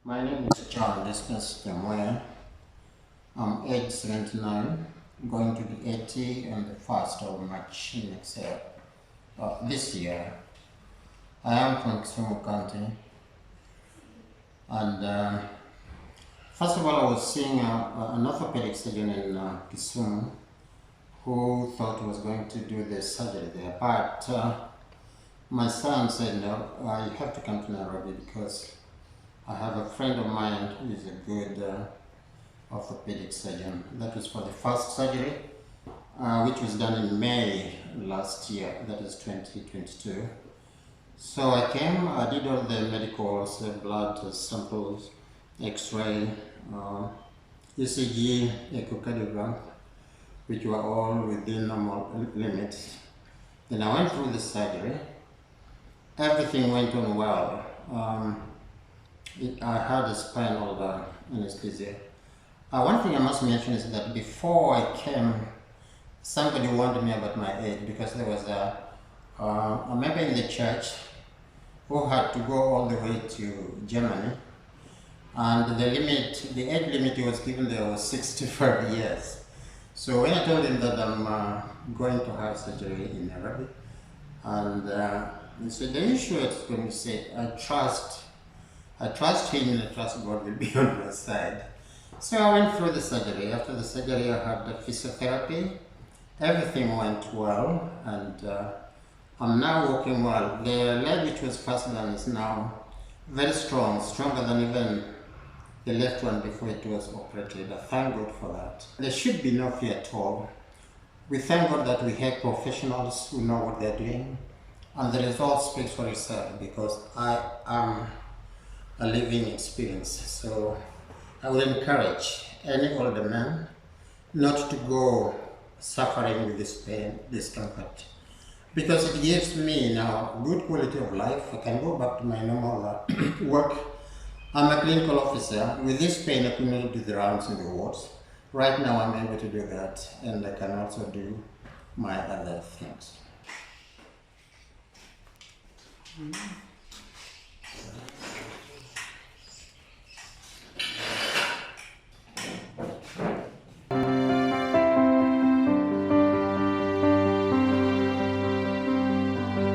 My name is John Dismus Nyamwaya. I'm age 79, going to be 80 on the 1st of March next year, this year. I am from Kisumu County, and first of all I was seeing an orthopedic surgeon in Kisumu who thought he was going to do the surgery there, but my son said, no, you have to come to Nairobi because I have a friend of mine who is a good orthopedic surgeon. That was for the first surgery, which was done in May last year, that is 2022. So I came, I did all the medicals, blood samples, X-ray, ECG, echocardiogram, which were all within normal limits. Then I went through the surgery. Everything went on well. I had a spinal anesthesia. One thing I must mention is that before I came, somebody warned me about my age because there was a member in the church who had to go all the way to Germany, and the age limit he was given there was 65 years. So when I told him that I'm going to have surgery in Nairobi, and he said, the issue is going to say, I trust him and I trust God will be on my side. So I went through the surgery. After the surgery I had the physiotherapy. Everything went well, and I'm now walking well. The leg which was first done is now very strong, stronger than even the left one before it was operated. I thank God for that. There should be no fear at all. We thank God that we have professionals who know what they're doing, and the result speaks for itself because I am a living experience. So I would encourage any older man not to go suffering with this pain, discomfort, because it gives me now good quality of life. I can go back to my normal work. I'm a clinical officer. With this pain I could not do the rounds in the wards. Right now I'm able to do that, and I can also do my other things.